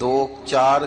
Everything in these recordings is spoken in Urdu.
2-4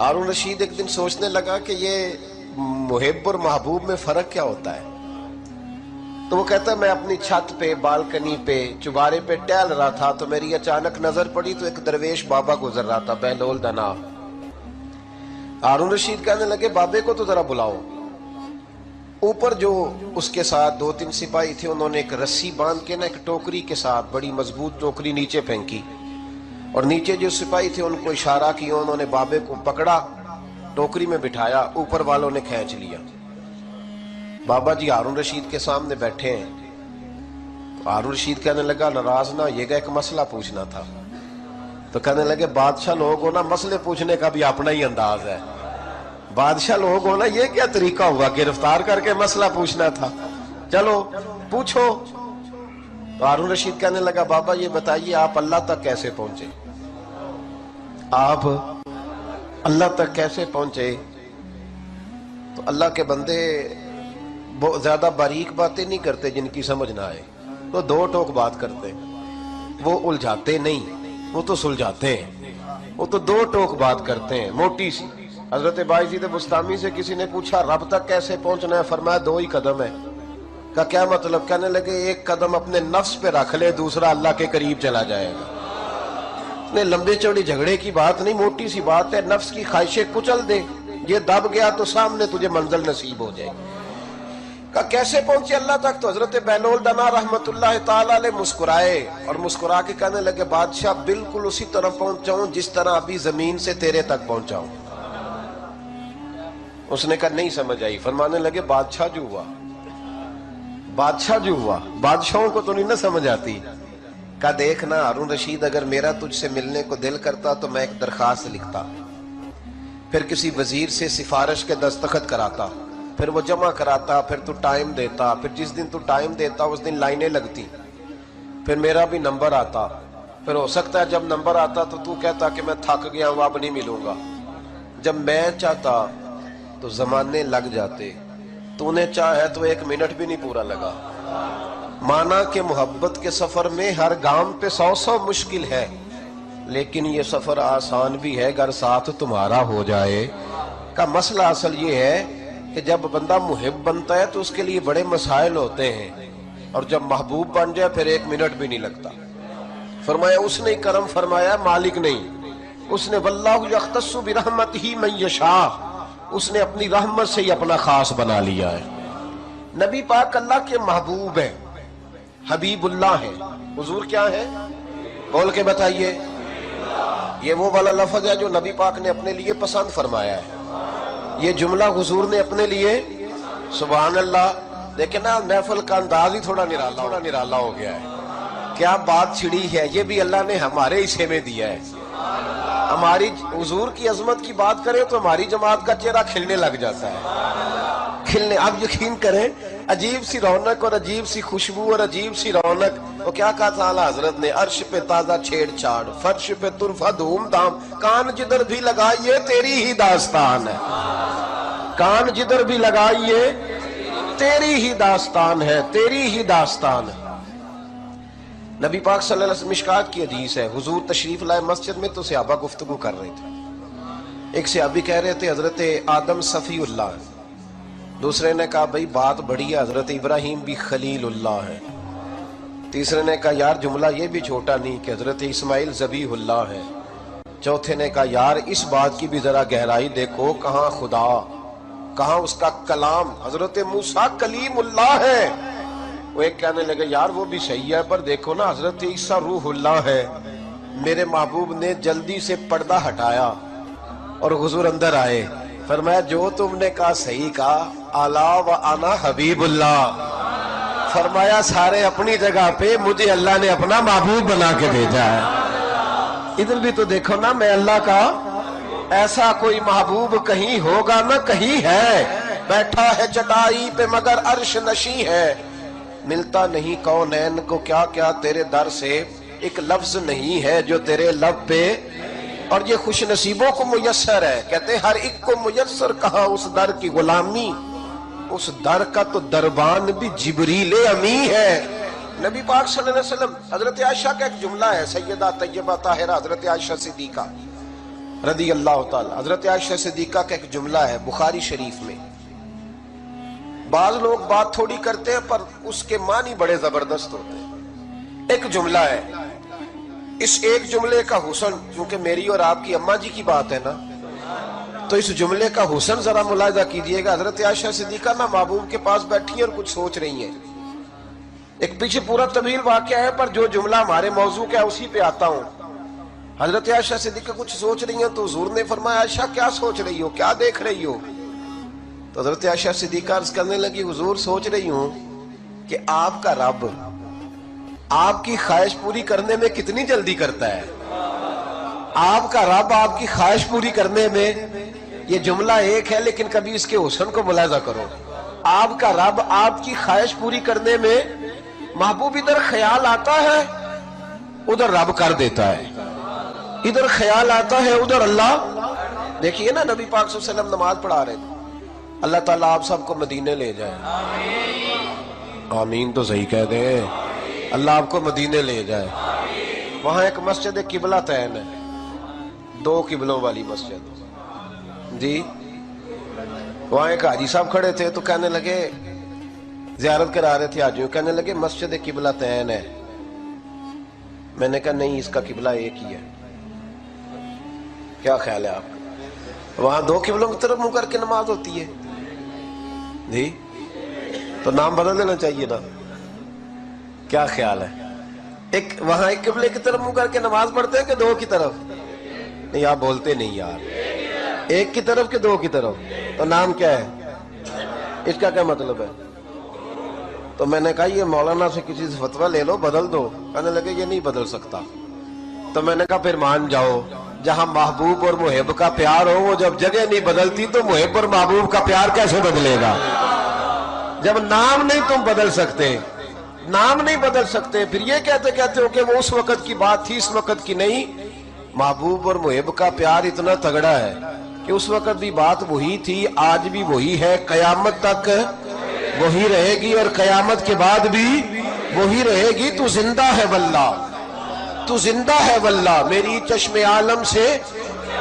ہارون رشید ایک دن سوچنے لگا کہ یہ محب اور محبوب میں فرق کیا ہوتا ہے. تو وہ کہتا ہے میں اپنی چھت پہ بالکنی پہ چوبارے پہ ٹہل رہا تھا تو میری اچانک نظر پڑی تو ایک درویش بابا گزر رہا تھا بہلول دنا. ہارون رشید کہنے لگے بابے کو تو ذرا بلاؤ. اوپر جو اس کے ساتھ 2-3 سپاہی تھے انہوں نے ایک رسی باندھ کے نا ایک ٹوکری کے ساتھ بڑی مضبوط ٹوکری نیچے پھینکی اور نیچے جو سپاہی تھے ان کو اشارہ کیا, انہوں نے بابے کو پکڑا ٹوکری میں بٹھایا, اوپر والوں نے کھینچ لیا. بابا جی ہارون رشید کے سامنے بیٹھے ہیں. ہارون رشید کہنے لگا ناراض نہ یہ ایک مسئلہ پوچھنا تھا. تو کہنے لگے بادشاہ لوگ ہو نا مسئلے پوچھنے کا بھی اپنا ہی انداز ہے. بادشاہ لوگ ہو نا یہ کیا طریقہ ہوا گرفتار کر کے مسئلہ پوچھنا تھا, چلو پوچھو. تو ہارون رشید کہنے لگا بابا یہ بتائیے آپ اللہ تک کیسے پہنچے, آپ اللہ تک کیسے پہنچے. تو اللہ کے بندے بہت زیادہ باریک باتیں نہیں کرتے جن کی سمجھ نہ آئے, تو 2 ٹوک بات کرتے ہیں. وہ الجھاتے نہیں, وہ تو سلجھاتے ہیں. وہ تو 2 ٹوک بات کرتے ہیں موٹی سی. حضرت بایزید بستامی سے کسی نے پوچھا رب تک کیسے پہنچنا ہے, فرمایا 2 ہی قدم ہے. کا کیا مطلب؟ کہنے لگے ایک قدم اپنے نفس پہ رکھ لے, دوسرا اللہ کے قریب چلا جائے گا. اتنے لمبے چوڑی جھگڑے کی بات نہیں, موٹی سی بات ہے. نفس کی خواہشیں کچل دے, یہ دب گیا تو سامنے تجھے منزل نصیب ہو جائے گی. کہ کیسے پہنچے اللہ تک؟ تو حضرت بہلول دنا رحمت اللہ تعالی علیہ مسکرائے اور مسکرا کے کہنے لگے بادشاہ بالکل اسی طرح پہنچاؤں جس طرح ابھی زمین سے تیرے تک پہنچاؤں. اس نے کہا نہیں سمجھ آئی. فرمانے لگے بادشاہ جو ہوا, بادشاہ جو ہوا, بادشاہوں کو تو نہیں نہ سمجھ آتی. کہا دیکھنا ہارون رشید اگر میرا تجھ سے ملنے کو دل کرتا تو میں ایک درخواست لکھتا, پھر کسی وزیر سے سفارش کے دستخط کراتا, پھر وہ جمع کراتا, پھر تو ٹائم دیتا, پھر جس دن تو ٹائم دیتا اس دن لائنیں لگتی, پھر میرا بھی نمبر آتا, پھر ہو سکتا ہے جب نمبر آتا تو کہتا کہ میں تھک گیا ہوں اب نہیں ملوں گا. جب میں چاہتا تو زمانے لگ جاتے, تو نے چاہے تو 1 منٹ بھی نہیں پورا لگا. مانا کہ محبت کے سفر میں ہر گام پہ 100 مشکل ہے, لیکن یہ سفر آسان بھی ہے اگر ساتھ تمہارا ہو جائے. کا مسئلہ اصل یہ ہے کہ جب بندہ محب بنتا ہے تو اس کے لیے بڑے مسائل ہوتے ہیں, اور جب محبوب بن جائے پھر 1 منٹ بھی نہیں لگتا. فرمایا اس نے کرم فرمایا, مالک نہیں. اس نے واللہ یختص برحمتہ من یشاء, اس نے اپنی رحمت سے ہی اپنا خاص بنا لیا ہے. نبی پاک اللہ کے محبوب ہیں, حبیب اللہ ہیں. حضور کیا ہے بول کے بتائیے. یہ وہ والا لفظ ہے جو نبی پاک نے اپنے لیے پسند فرمایا ہے. یہ جملہ حضور نے اپنے لیے, سبحان اللہ. دیکھیں نا محفل کا انداز ہی تھوڑا نرالا ہو گیا ہے. کیا بات چھڑی ہے, یہ بھی اللہ نے ہمارے حصے میں دیا ہے. ہماری حضور کی عظمت کی بات کریں تو ہماری جماعت کا چہرہ کھلنے لگ جاتا ہے, کھلنے. آپ یقین کریں عجیب سی رونق اور عجیب سی خوشبو اور عجیب سی رونق. وہ کیا کہا تھا اعلیٰ حضرت نے, عرش پہ تازہ چھیڑ چھاڑ, فرش پہ طرفہ دھوم دھام, کان جدھر بھی لگائیے تیری ہی داستان ہے. کان جدھر بھی لگائیے تیری ہی داستان ہے, تیری ہی داستان ہے. نبی پاک صلی اللہ علیہ وسلم مشکات کی حدیث ہے, حضور تشریف لائے مسجد میں تو صحابہ گفتگو کر رہے تھے. ایک صحابی کہہ رہے تھے حضرت آدم صفی اللہ ہے, دوسرے نے کہا بھئی بات بڑی ہے حضرت ابراہیم بھی خلیل اللہ ہے, تیسرے نے کہا یار جملہ یہ بھی چھوٹا نہیں کہ حضرت اسماعیل ذبیح اللہ ہے, چوتھے نے کہا یار اس بات کی بھی ذرا گہرائی دیکھو, کہاں خدا کہاں اس کا کلام, حضرت موسیٰ کلیم اللہ ہے. وہ ایک کہنے لگے یار وہ بھی صحیح ہے پر دیکھو نا حضرت عیسیٰ روح اللہ ہے. میرے محبوب نے جلدی سے پردہ ہٹایا اور حضور اندر آئے, فرمایا جو تم نے کہا صحیح کہا, الا و انا حبیب اللہ. فرمایا سارے اپنی جگہ پہ, مجھے اللہ نے اپنا محبوب بنا کے بھیجا ہے. ادھر بھی تو دیکھو نا میں اللہ کا, ایسا کوئی محبوب کہیں ہوگا نہ کہیں ہے, بیٹھا ہے چٹائی پہ مگر عرش نشیں ہے. ملتا نہیں کونین کو کیا کیا تیرے در سے, ایک لفظ نہیں ہے جو تیرے لب پہ, اور یہ خوش نصیبوں کو میسر ہے. کہتے ہر ایک کو میسر کہاں اس در کی غلامی, اس در کا تو دربان بھی جبریل امی ہے. نبی پاک صلی اللہ علیہ وسلم, حضرت عائشہ کا ایک جملہ ہے, سیدہ طیبہ طاہرہ حضرت عائشہ صدیقہ, رضی اللہ تعالی. حضرت عائشہ صدیقہ کا ایک جملہ ہے بخاری شریف میں. بعض لوگ بات تھوڑی کرتے ہیں پر اس کے معنی بڑے زبردست ہوتے ہیں. ایک جملہ ہے, اس ایک جملے کا حسن, کیونکہ میری اور آپ کی اماں جی کی بات ہے نا, تو اس جملے کا حسن ذرا ملاحظہ کیجئے گا. حضرت عائشہ صدیقہ نا محبوب کے پاس بیٹھی ہیں اور کچھ سوچ رہی ہیں. ایک پیچھے پورا طویل واقعہ ہے پر جو جملہ ہمارے موضوع کا ہے اسی پہ آتا ہوں. حضرت عائشہ صدیقہ کچھ سوچ رہی ہیں تو حضور نے فرمایا عائشہ کیا سوچ رہی ہو, کیا دیکھ رہی ہو؟ تو حضرت عائشہ صدیقہ عرض کرنے لگی حضور سوچ رہی ہوں کہ آپ کا رب آپ کی خواہش پوری کرنے میں کتنی جلدی کرتا ہے. آپ کا رب آپ کی خواہش پوری کرنے میں, یہ جملہ ایک ہے لیکن کبھی اس کے حسن کو ملاحظہ کرو. آپ کا رب آپ کی خواہش پوری کرنے میں, محبوب ادھر خیال آتا ہے ادھر رب کر دیتا ہے, ادھر خیال آتا ہے ادھر اللہ. دیکھیے نا نبی پاک صلی اللہ علیہ وسلم نماز پڑھا رہے تھے, اللہ تعالیٰ آپ سب کو مدینے لے جائے. آمین تو صحیح کہہ دیں. اللہ آپ کو مدینے لے جائے. وہاں ایک مسجد قبلہ تین ہے, 2 قبلوں والی مسجد جی. وہاں ایک حاجی صاحب کھڑے تھے تو کہنے لگے, زیارت کرا رہے تھے حاجیوں, کہنے لگے مسجد قبلہ تین ہے. میں نے کہا نہیں, اس کا قبلہ ایک ہی ہے. کیا خیال ہے آپ کا؟ وہاں 2 قبلوں کی طرف منہ کر کے نماز ہوتی ہے جی, تو نام بدل دینا چاہیے نا. کیا خیال ہے؟ وہاں ایک قبلے کی طرف منہ کر کے نماز پڑھتے ہیں کہ 2 کی طرف؟ نہیں آپ بولتے نہیں یار. 1 کی طرف کہ 2 کی طرف؟ تو نام کیا ہے اس کا, کیا مطلب ہے؟ تو میں نے کہا یہ مولانا سے کسی سے فتویٰ لے لو, بدل دو. کہنے لگے یہ نہیں بدل سکتا. تو میں نے کہا پھر مان جاؤ, جہاں محبوب اور محب کا پیار ہو وہ جب جگہ نہیں بدلتی تو محب اور محبوب کا پیار کیسے بدلے گا؟ جب نام نہیں تم بدل سکتے, نام نہیں بدل سکتے, پھر یہ کہتے ہو کہ وہ اس وقت کی بات تھی اس وقت کی نہیں. محبوب اور محب کا پیار اتنا تگڑا ہے کہ اس وقت بھی بات وہی تھی, آج بھی وہی ہے, قیامت تک وہی رہے گی اور قیامت کے بعد بھی وہی رہے گی. تو زندہ ہے واللہ, تو زندہ ہے واللہ. میری چشم عالم سے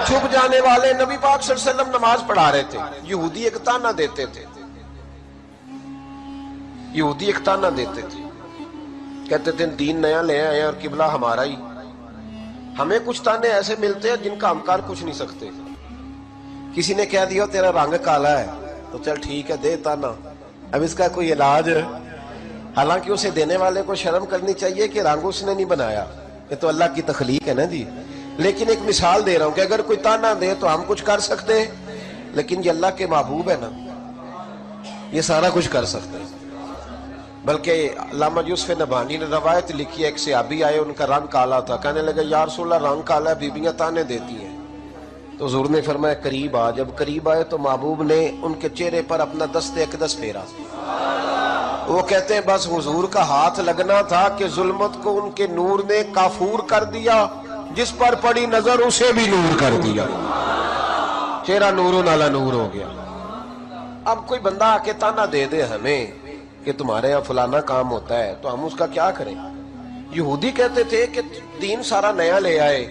چھپ جانے والے. نبی پاک صلی اللہ علیہ وسلم نماز پڑھا رہے تھے, یہودی ایک تانا دیتے تھے, یہودی ایک تانا دیتے تھے, کہتے تھے دین نیا لے آئے اور قبلہ ہمارا ہی. ہمیں کچھ تانے ایسے ملتے ہیں جن کا ہم کر کچھ نہیں سکتے. کسی نے کہہ دیا تیرا رنگ کالا ہے تو چل ٹھیک ہے دے تانا, اب اس کا کوئی علاج. حالانکہ اسے دینے والے کو شرم کرنی چاہیے کہ رنگ اس نے نہیں بنایا, یہ تو اللہ کی تخلیق ہے نا جی. لیکن ایک مثال دے رہا ہوں کہ اگر کوئی تانا دے تو ہم کچھ کر سکتے, لیکن یہ اللہ کے محبوب ہے نا, یہ سارا کچھ کر سکتے ہیں. بلکہ علامہ یوسف نبہانی نے روایت لکھی ہے, ایک صحابی آئے ان کا رنگ کالا تھا, کہنے لگے یا رسول اللہ رنگ کالا ہے, بیویاں تانے دیتی ہیں. تو حضور نے فرمایا قریب آ. جب قریب آئے تو محبوب نے ان کے چہرے پر اپنا دست اقدس پھیرا. وہ کہتے ہیں بس حضور کا ہاتھ لگنا تھا کہ ظلمت کو ان کے نور نے کافور کر دیا, جس پر پڑی نظر اسے بھی نور کر دیا, چہرہ نور علی نور ہو گیا. اب کوئی بندہ آ کے تانا دے دے ہمیں کہ تمہارے یہاں فلانا کام ہوتا ہے تو ہم اس کا کیا کریں؟ یہودی کہتے تھے کہ دین سارا نیا لے آئے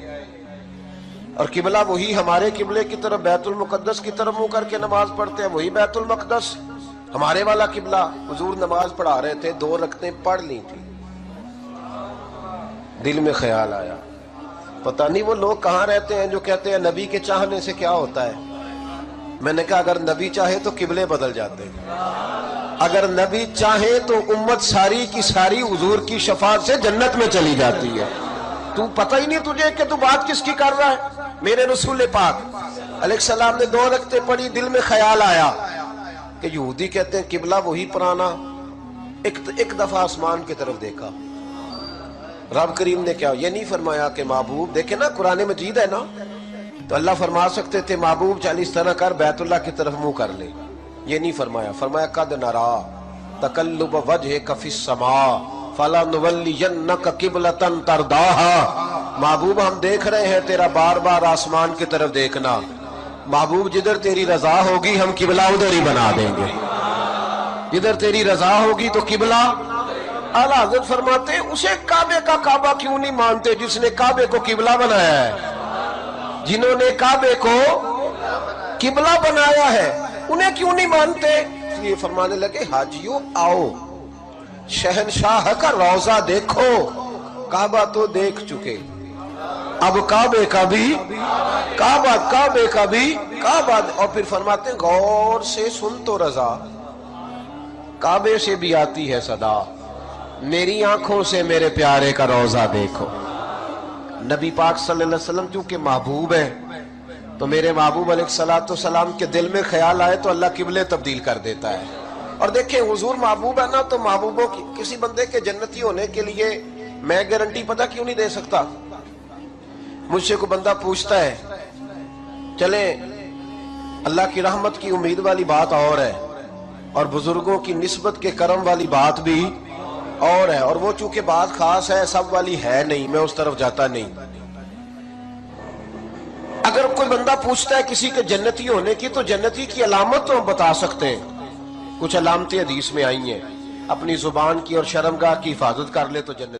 اور قبلہ وہی ہمارے قبلے کی طرف بیت المقدس کی طرف منہ کر کے نماز پڑھتے ہیں, وہی بیت المقدس ہمارے والا قبلہ. حضور نماز پڑھا رہے تھے, 2 رکعتیں پڑھ لی تھی. دل میں خیال آیا پتہ نہیں وہ لوگ کہاں رہتے ہیں جو کہتے ہیں نبی کے چاہنے سے کیا ہوتا ہے. میں نے کہا اگر نبی چاہے تو قبلے بدل جاتے ہیں, اگر نبی چاہے تو امت ساری کی ساری حضور کی شفاعت سے جنت میں چلی جاتی ہے. تو پتہ ہی نہیں تجھے کہ تو بات کس کی کر رہا ہے. میرے رسول پاک علیہ السلام نے 2 رکعتیں پڑھی, دل میں خیال آیا کہ یہودی کہتے ہیں قبلہ وہی پرانا. ایک دفعہ آسمان کی طرف دیکھا, رب کریم نے کیا یہ نہیں فرمایا کہ محبوب دیکھے نا قرآن مجید ہے نا, تو اللہ فرما سکتے تھے محبوب 40 طرح کر بیت اللہ کی طرف منہ کر لے, یہ نہیں فرمایا. فرمایا قد نرا تقلب وجہک فی السماء فلنولینک قبلۃ ترضاها. محبوب ہم دیکھ رہے ہیں تیرا بار بار آسمان کی طرف دیکھنا, محبوب جدھر تیری رضا ہوگی ہم قبلہ ادھر ہی بنا دیں گے, جدھر تیری رضا ہوگی تو قبلہ. اعلیٰ حضرت فرماتے ہیں اسے کعبے کا کعبہ کیوں نہیں مانتے جس نے کعبے کو قبلہ بنایا ہے, جنہوں نے کعبے کو قبلہ بنایا ہے انہیں کیوں نہیں مانتے؟ اس لیے فرمانے لگے حاجیوں آؤ شہنشاہ کا روضہ دیکھو، کعبہ تو دیکھ چکے، اب کعبے کا بھی کعبے کا بھی کعبہ۔ اور پھر فرماتے ہیں غور سے سن تو رضا، کعبے سے بھی آتی ہے صدا، میری آنکھوں سے میرے پیارے کا روضہ دیکھو۔ نبی پاک صلی اللہ علیہ وسلم چونکہ محبوب ہے تو میرے محبوب علیہ السلام کے دل میں خیال آئے تو اللہ قبلے تبدیل کر دیتا ہے۔ اور دیکھیں حضور محبوب ہے نا، تو محبوبوں کی کسی بندے کے جنتی ہونے کے لیے میں گارنٹی پتہ کیوں نہیں دے سکتا؟ مجھ سے کوئی بندہ پوچھتا ہے چلیں اللہ کی رحمت کی امید والی بات اور ہے اور بزرگوں کی نسبت کے کرم والی بات بھی اور ہے، اور وہ چونکہ بات خاص ہے سب والی ہے نہیں، میں اس طرف جاتا نہیں۔ اگر کوئی بندہ پوچھتا ہے کسی کے جنتی ہونے کی تو جنتی کی علامت تو ہم بتا سکتے ہیں، کچھ علامتیں حدیث میں آئی ہیں، اپنی زبان کی اور شرمگاہ کی حفاظت کر لے تو جنت